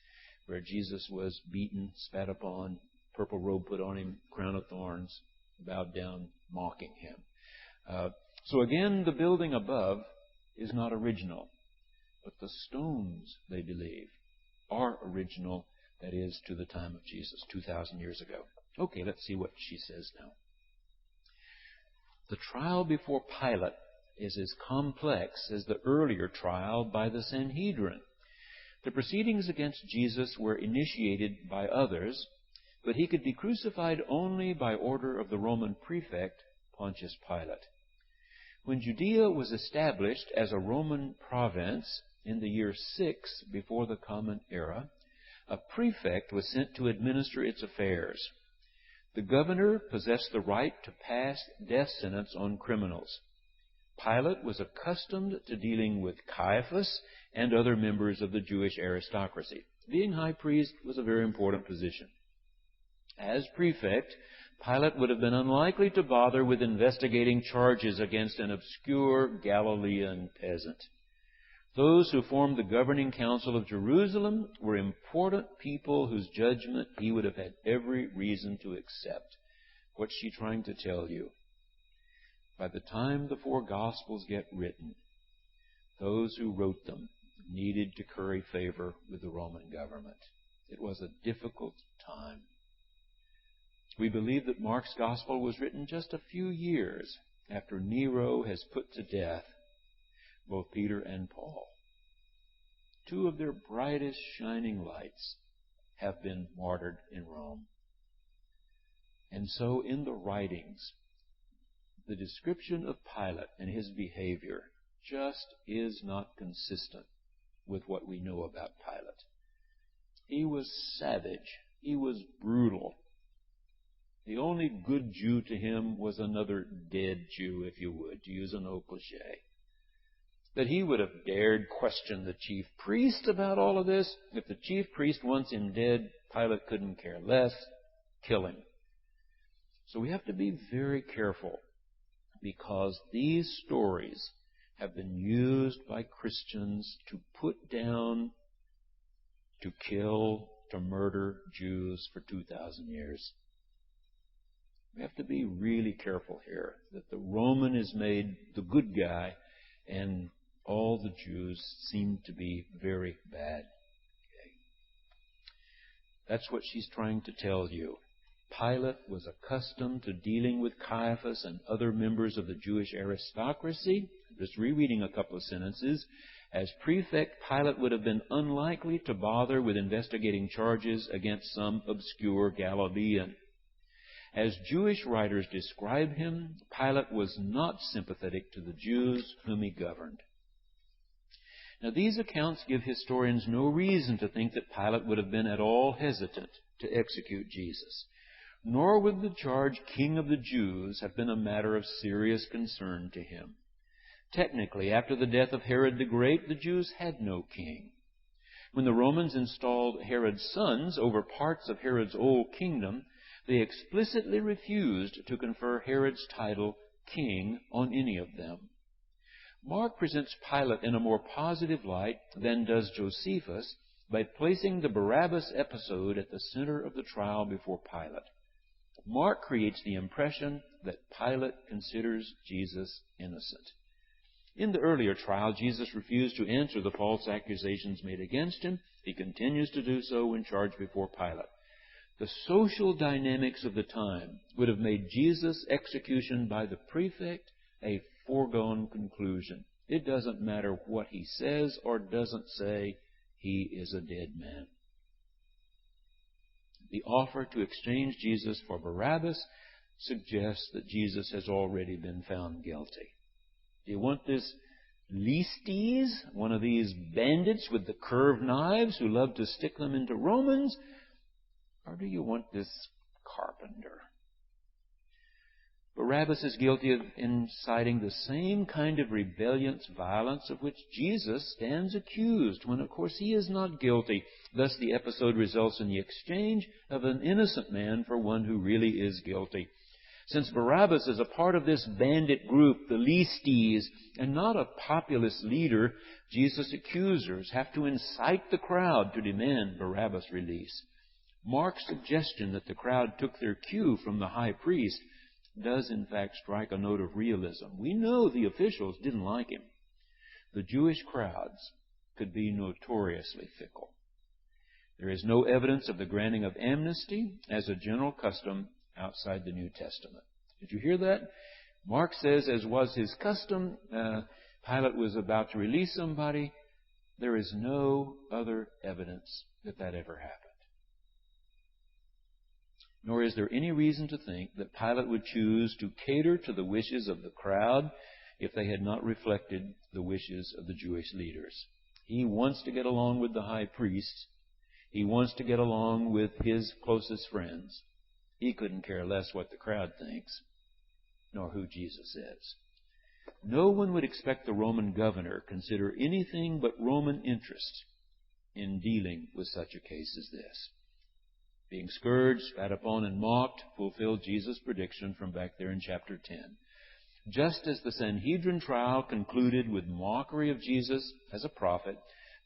where Jesus was beaten, spat upon, purple robe put on him, crown of thorns, bowed down, mocking him. So again, the building above is not original, but the stones, they believe, are original, that is, to the time of Jesus, 2,000 years ago. Okay, let's see what she says now. The trial before Pilate is as complex as the earlier trial by the Sanhedrin. The proceedings against Jesus were initiated by others, but he could be crucified only by order of the Roman prefect, Pontius Pilate. When Judea was established as a Roman province in the year 6 before the Common Era, a prefect was sent to administer its affairs. The governor possessed the right to pass death sentence on criminals. Pilate was accustomed to dealing with Caiaphas and other members of the Jewish aristocracy. Being high priest was a very important position. As prefect, Pilate would have been unlikely to bother with investigating charges against an obscure Galilean peasant. Those who formed the governing council of Jerusalem were important people whose judgment he would have had every reason to accept. What's she trying to tell you? By the time the 4 Gospels get written, those who wrote them needed to curry favor with the Roman government. It was a difficult time. We believe that Mark's Gospel was written just a few years after Nero has put to death both Peter and Paul. 2 of their brightest shining lights have been martyred in Rome. And so in the writings, the description of Pilate and his behavior just is not consistent with what we know about Pilate. He was savage. He was brutal. The only good Jew to him was another dead Jew, if you would, to use an old cliche. That he would have dared question the chief priest about all of this. If the chief priest wants him dead, Pilate couldn't care less. Kill him. So we have to be very careful, because these stories have been used by Christians to put down, to kill, to murder Jews for 2,000 years. We have to be really careful here that the Roman is made the good guy and all the Jews seem to be very bad. Okay. That's what she's trying to tell you. Pilate was accustomed to dealing with Caiaphas and other members of the Jewish aristocracy. Just rereading a couple of sentences. As prefect, Pilate would have been unlikely to bother with investigating charges against some obscure Galilean. As Jewish writers describe him, Pilate was not sympathetic to the Jews whom he governed. Now, these accounts give historians no reason to think that Pilate would have been at all hesitant to execute Jesus. Nor would the charge, King of the Jews, have been a matter of serious concern to him. Technically, after the death of Herod the Great, the Jews had no king. When the Romans installed Herod's sons over parts of Herod's old kingdom, they explicitly refused to confer Herod's title king on any of them. Mark presents Pilate in a more positive light than does Josephus by placing the Barabbas episode at the center of the trial before Pilate. Mark creates the impression that Pilate considers Jesus innocent. In the earlier trial, Jesus refused to answer the false accusations made against him. He continues to do so when charged before Pilate. The social dynamics of the time would have made Jesus' execution by the prefect a foregone conclusion. It doesn't matter what he says or doesn't say, he is a dead man. The offer to exchange Jesus for Barabbas suggests that Jesus has already been found guilty. Do you want this Listes, one of these bandits with the curved knives who love to stick them into Romans? Or do you want this carpenter? Barabbas is guilty of inciting the same kind of rebellious violence of which Jesus stands accused, when of course he is not guilty. Thus the episode results in the exchange of an innocent man for one who really is guilty. Since Barabbas is a part of this bandit group, the Listes, and not a populist leader, Jesus' accusers have to incite the crowd to demand Barabbas' release. Mark's suggestion that the crowd took their cue from the high priest does in fact strike a note of realism. We know the officials didn't like him. The Jewish crowds could be notoriously fickle. There is no evidence of the granting of amnesty as a general custom outside the New Testament. Did you hear that? Mark says, as was his custom, Pilate was about to release somebody. There is no other evidence that that ever happened. Nor is there any reason to think that Pilate would choose to cater to the wishes of the crowd if they had not reflected the wishes of the Jewish leaders. He wants to get along with the high priests. He wants to get along with his closest friends. He couldn't care less what the crowd thinks, nor who Jesus is. No one would expect the Roman governor consider anything but Roman interest in dealing with such a case as this. Being scourged, spat upon, and mocked fulfilled Jesus' prediction from back there in chapter 10. Just as the Sanhedrin trial concluded with mockery of Jesus as a prophet,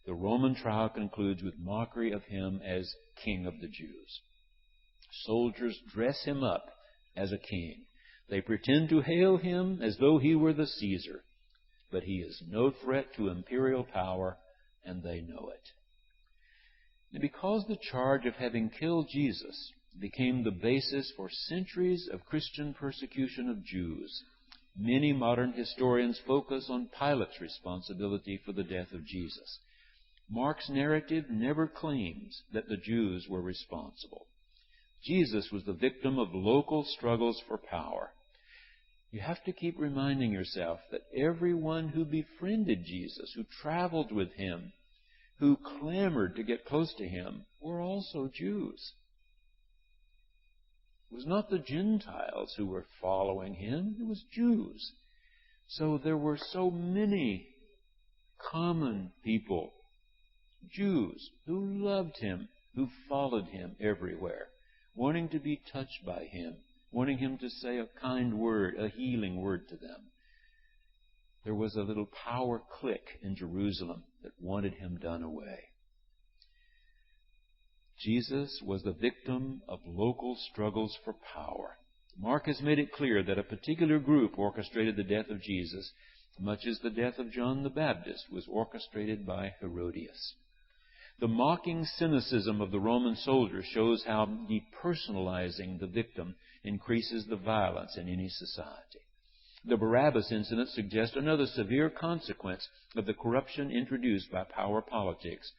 the Roman trial concludes with mockery of him as King of the Jews. Soldiers dress him up as a king. They pretend to hail him as though he were the Caesar. But he is no threat to imperial power, and they know it. And because the charge of having killed Jesus became the basis for centuries of Christian persecution of Jews, many modern historians focus on Pilate's responsibility for the death of Jesus. Mark's narrative never claims that the Jews were responsible. Jesus was the victim of local struggles for power. You have to keep reminding yourself that everyone who befriended Jesus, who traveled with him, who clamored to get close to him, were also Jews. It was not the Gentiles who were following him, it was Jews. So there were so many common people, Jews, who loved him, who followed him everywhere, wanting to be touched by him, wanting him to say a kind word, a healing word to them. There was a little power clique in Jerusalem that wanted him done away. Jesus was the victim of local struggles for power. Mark has made it clear that a particular group orchestrated the death of Jesus, much as the death of John the Baptist was orchestrated by Herodias. The mocking cynicism of the Roman soldier shows how depersonalizing the victim increases the violence in any society. The Barabbas incident suggests another severe consequence of the corruption introduced by power politics.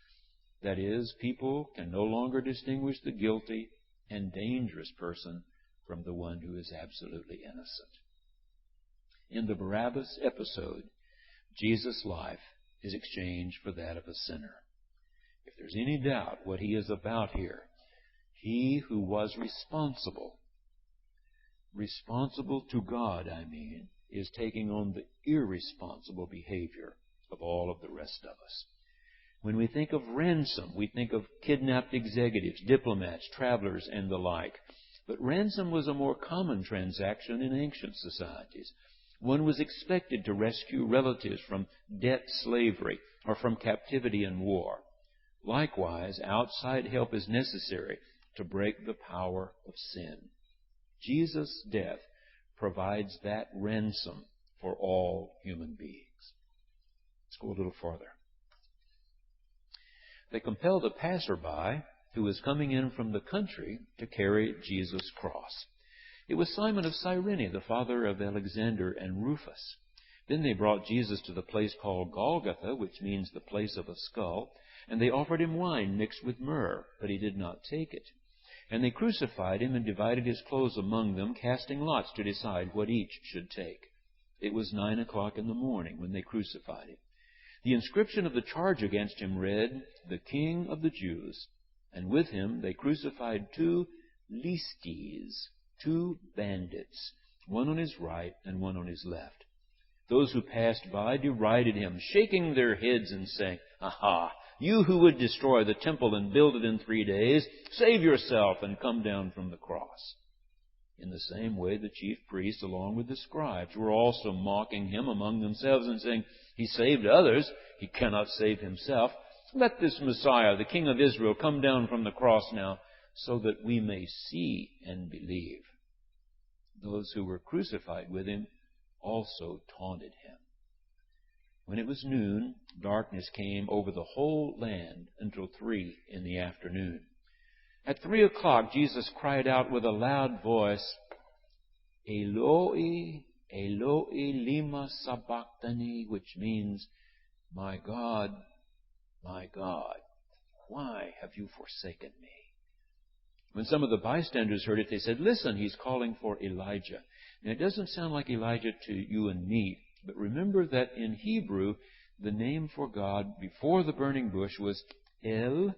That is, people can no longer distinguish the guilty and dangerous person from the one who is absolutely innocent. In the Barabbas episode, Jesus' life is exchanged for that of a sinner. If there's any doubt what he is about here, he who was responsible to God, is taking on the irresponsible behavior of all of the rest of us. When we think of ransom, we think of kidnapped executives, diplomats, travelers, and the like. But ransom was a more common transaction in ancient societies. One was expected to rescue relatives from debt slavery or from captivity and war. Likewise, outside help is necessary to break the power of sin. Jesus' death provides that ransom for all human beings. Let's go a little farther. They compelled a passerby who was coming in from the country to carry Jesus' cross. It was Simon of Cyrene, the father of Alexander and Rufus. Then they brought Jesus to the place called Golgotha, which means the place of a skull, and they offered him wine mixed with myrrh, but he did not take it. And they crucified him and divided his clothes among them, casting lots to decide what each should take. It was 9 o'clock in the morning when they crucified him. The inscription of the charge against him read, "The King of the Jews." And with him they crucified 2 listes, 2 bandits, one on his right and one on his left. Those who passed by derided him, shaking their heads and saying, "Aha! You who would destroy the temple and build it in 3 days, save yourself and come down from the cross." In the same way, the chief priests, along with the scribes, were also mocking him among themselves and saying, "He saved others. He cannot save himself. Let this Messiah, the King of Israel, come down from the cross now, so that we may see and believe." Those who were crucified with him also taunted him. When it was noon, darkness came over the whole land until 3 in the afternoon. At 3 o'clock, Jesus cried out with a loud voice, "Eloi, Eloi, lima sabachthani," which means, my God, why have you forsaken me?" When some of the bystanders heard it, they said, "Listen, he's calling for Elijah." Now, it doesn't sound like Elijah to you and me, but remember that in Hebrew, the name for God before the burning bush was El.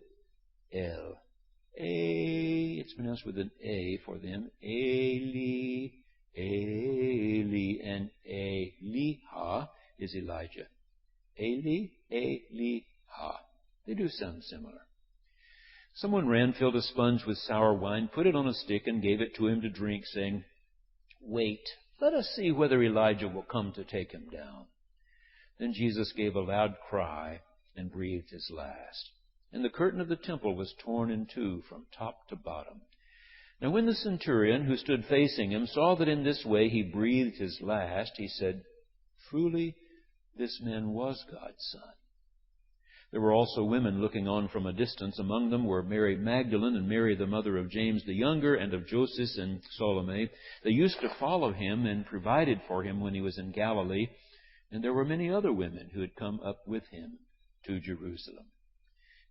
It's pronounced with an A for them. Eli, Eli, and Eliha is Elijah. Eli, Eliha. They do sound similar. Someone ran, filled a sponge with sour wine, put it on a stick, and gave it to him to drink, saying, "Wait, let us see whether Elijah will come to take him down." Then Jesus gave a loud cry and breathed his last. And the curtain of the temple was torn in two from top to bottom. Now when the centurion who stood facing him saw that in this way he breathed his last, he said, "Truly, this man was God's Son." There were also women looking on from a distance. Among them were Mary Magdalene and Mary, the mother of James the younger, and of Joseph and Salome. They used to follow him and provided for him when he was in Galilee. And there were many other women who had come up with him to Jerusalem.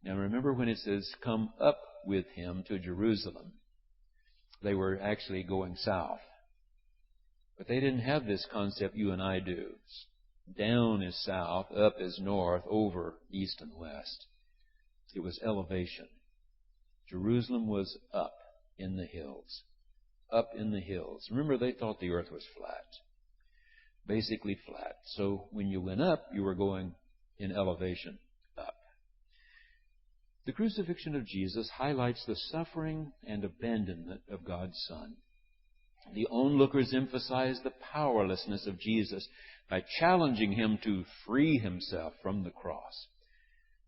Now remember, when it says come up with him to Jerusalem, they were actually going south. But they didn't have this concept you and I do. Down is south, up is north, over east and west. It was elevation. Jerusalem was up in the hills. Up in the hills. Remember, they thought the earth was flat. Basically flat. So when you went up, you were going in elevation up. The crucifixion of Jesus highlights the suffering and abandonment of God's Son. The onlookers emphasize the powerlessness of Jesus by challenging him to free himself from the cross.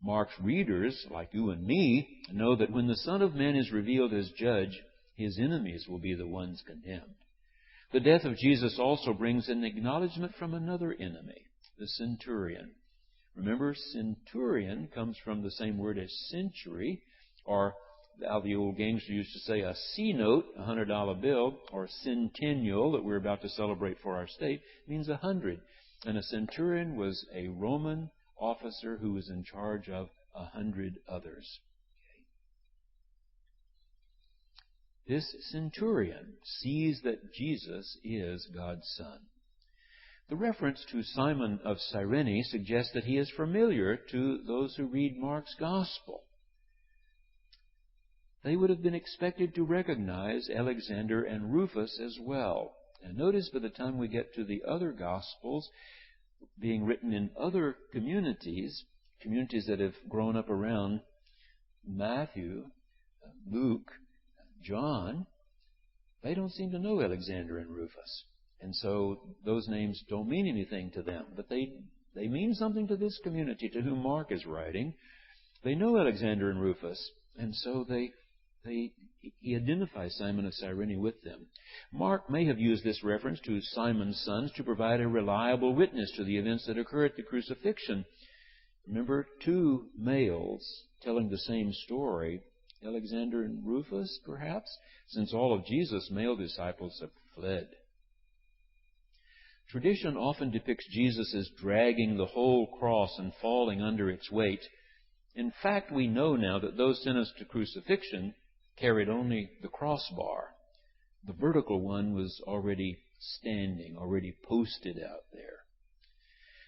Mark's readers, like you and me, know that when the Son of Man is revealed as judge, his enemies will be the ones condemned. The death of Jesus also brings an acknowledgement from another enemy, the centurion. Remember, centurion comes from the same word as century, or how the old gangster used to say a C-note, a $100 bill, or centennial that we're about to celebrate for our state, means 100. And a centurion was a Roman officer who was in charge of 100 others. This centurion sees that Jesus is God's Son. The reference to Simon of Cyrene suggests that he is familiar to those who read Mark's Gospel. They would have been expected to recognize Alexander and Rufus as well. And notice by the time we get to the other Gospels being written in other communities that have grown up around Matthew, Luke, John, they don't seem to know Alexander and Rufus. And so those names don't mean anything to them. But they mean something to this community to whom Mark is writing. They know Alexander and Rufus. And so he identifies Simon of Cyrene with them. Mark may have used this reference to Simon's sons to provide a reliable witness to the events that occur at the crucifixion. Remember, two males telling the same story, Alexander and Rufus, perhaps, since all of Jesus' male disciples have fled. Tradition often depicts Jesus as dragging the whole cross and falling under its weight. In fact, we know now that those sentenced to crucifixion carried only the crossbar. The vertical one was already standing, already posted out there.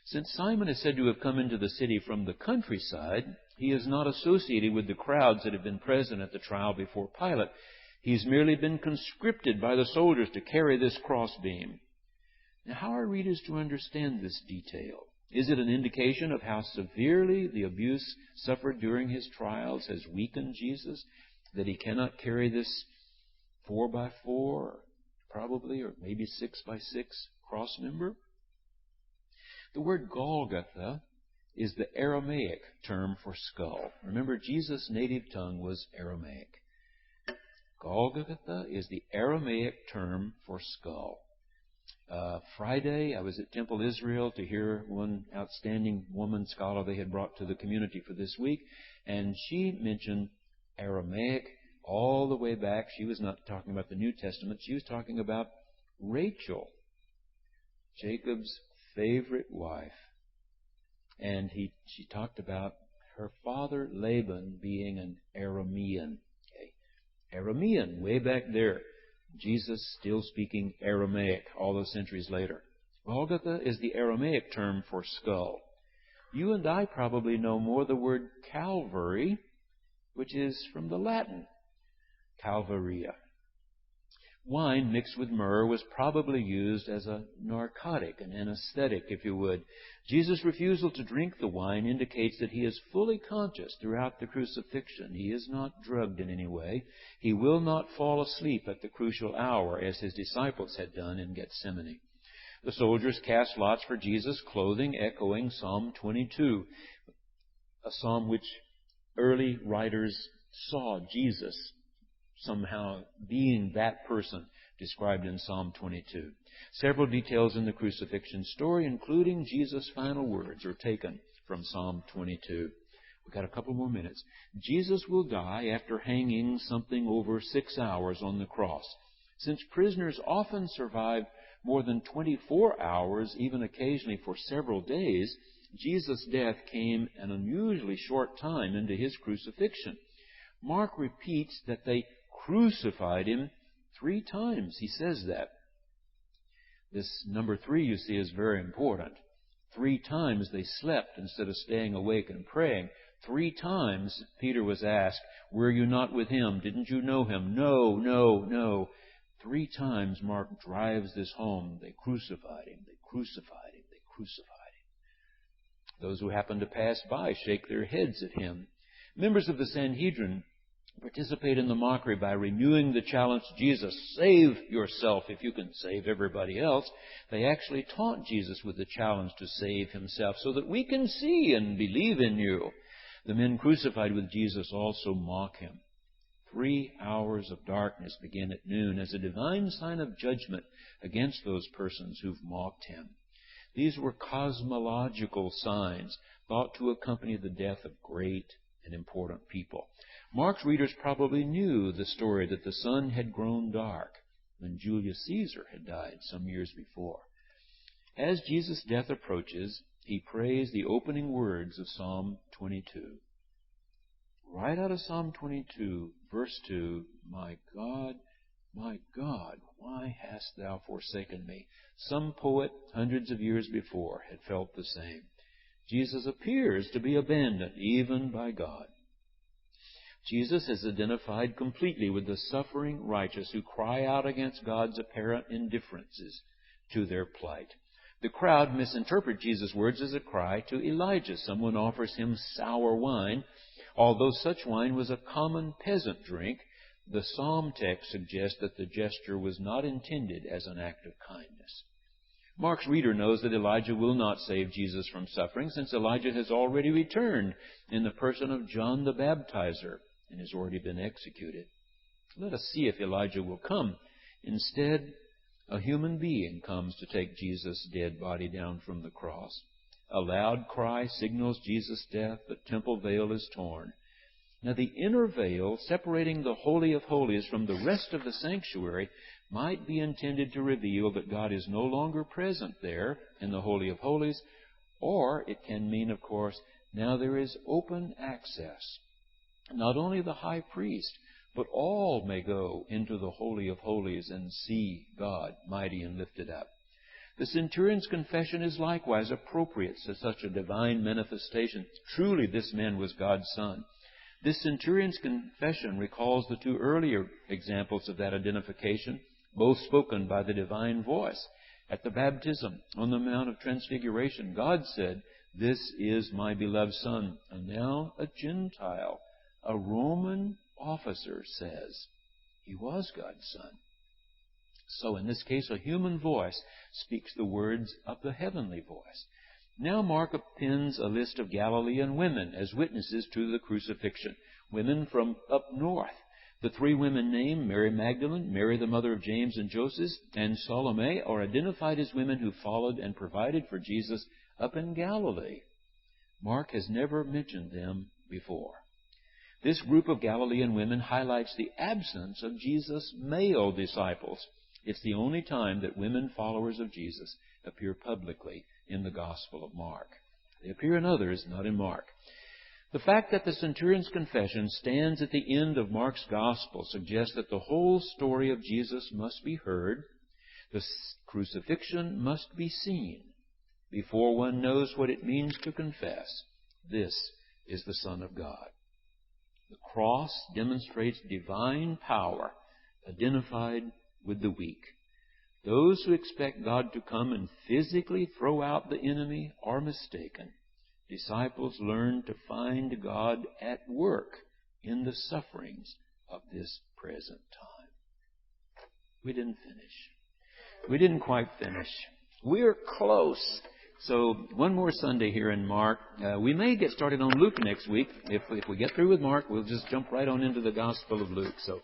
Since Simon is said to have come into the city from the countryside, he is not associated with the crowds that have been present at the trial before Pilate. He's merely been conscripted by the soldiers to carry this crossbeam. Now, how are readers to understand this detail? Is it an indication of how severely the abuse suffered during his trials has weakened Jesus, that he cannot carry this 4x4, probably, or maybe 6x6 cross member? The word Golgotha is the Aramaic term for skull. Remember, Jesus' native tongue was Aramaic. Golgotha is the Aramaic term for skull. Friday, I was at Temple Israel to hear one outstanding woman scholar they had brought to the community for this week, and she mentioned Aramaic all the way back. She was not talking about the New Testament. She was talking about Rachel, Jacob's favorite wife. And she talked about her father Laban being an Aramean. Okay. Aramean, way back there. Jesus still speaking Aramaic all those centuries later. Golgotha is the Aramaic term for skull. You and I probably know more the word Calvary, which is from the Latin, Calvaria. Wine mixed with myrrh was probably used as a narcotic, an anesthetic, if you would. Jesus' refusal to drink the wine indicates that he is fully conscious throughout the crucifixion. He is not drugged in any way. He will not fall asleep at the crucial hour, as his disciples had done in Gethsemane. The soldiers cast lots for Jesus' clothing, echoing Psalm 22, a psalm which early writers saw Jesus somehow being that person described in Psalm 22. Several details in the crucifixion story, including Jesus' final words, are taken from Psalm 22. We've got a couple more minutes. Jesus will die after hanging something over 6 hours on the cross. Since prisoners often survive more than 24 hours, even occasionally for several days, Jesus' death came an unusually short time into his crucifixion. Mark repeats that they crucified him 3 times. He says that. This number 3, you see, is very important. 3 times they slept instead of staying awake and praying. 3 times Peter was asked, "Were you not with him? Didn't you know him?" No, no, no. 3 times Mark drives this home. They crucified him. They crucified him. They crucified him. Those who happen to pass by shake their heads at him. Members of the Sanhedrin participate in the mockery by renewing the challenge to Jesus. Save yourself if you can save everybody else. They actually taunt Jesus with the challenge to save himself so that we can see and believe in you. The men crucified with Jesus also mock him. 3 hours of darkness begin at noon as a divine sign of judgment against those persons who've mocked him. These were cosmological signs thought to accompany the death of great and important people. Mark's readers probably knew the story that the sun had grown dark when Julius Caesar had died some years before. As Jesus' death approaches, he prays the opening words of Psalm 22. Right out of Psalm 22, verse 2, my God, why hast thou forsaken me? Some poet hundreds of years before had felt the same. Jesus appears to be abandoned even by God. Jesus is identified completely with the suffering righteous who cry out against God's apparent indifferences to their plight. The crowd misinterpret Jesus' words as a cry to Elijah. Someone offers him sour wine. Although such wine was a common peasant drink, the psalm text suggests that the gesture was not intended as an act of kindness. Mark's reader knows that Elijah will not save Jesus from suffering, since Elijah has already returned in the person of John the Baptizer and has already been executed. Let us see if Elijah will come. Instead, a human being comes to take Jesus' dead body down from the cross. A loud cry signals Jesus' death. The temple veil is torn. Now, the inner veil, separating the Holy of Holies from the rest of the sanctuary, might be intended to reveal that God is no longer present there in the Holy of Holies, or it can mean, of course, now there is open access. Not only the high priest, but all may go into the Holy of Holies and see God mighty and lifted up. The centurion's confession is likewise appropriate to such a divine manifestation. Truly, this man was God's Son. This centurion's confession recalls the two earlier examples of that identification, both spoken by the divine voice. At the baptism on the Mount of Transfiguration, God said, "This is my beloved Son." And now a Gentile, a Roman officer, says he was God's Son. So in this case, a human voice speaks the words of the heavenly voice. Now Mark appends a list of Galilean women as witnesses to the crucifixion, women from up north. The three women named, Mary Magdalene, Mary the mother of James and Joseph, and Salome, are identified as women who followed and provided for Jesus up in Galilee. Mark has never mentioned them before. This group of Galilean women highlights the absence of Jesus' male disciples. It's the only time that women followers of Jesus appear publicly in the Gospel of Mark. They appear in others, not in Mark. The fact that the centurion's confession stands at the end of Mark's Gospel suggests that the whole story of Jesus must be heard. The crucifixion must be seen before one knows what it means to confess, "This is the Son of God." The cross demonstrates divine power identified with the weak. Those who expect God to come and physically throw out the enemy are mistaken. Disciples learn to find God at work in the sufferings of this present time. We didn't finish. We didn't quite finish. We're close. So one more Sunday here in Mark. We may get started on Luke next week. If we get through with Mark, we'll just jump right on into the Gospel of Luke. So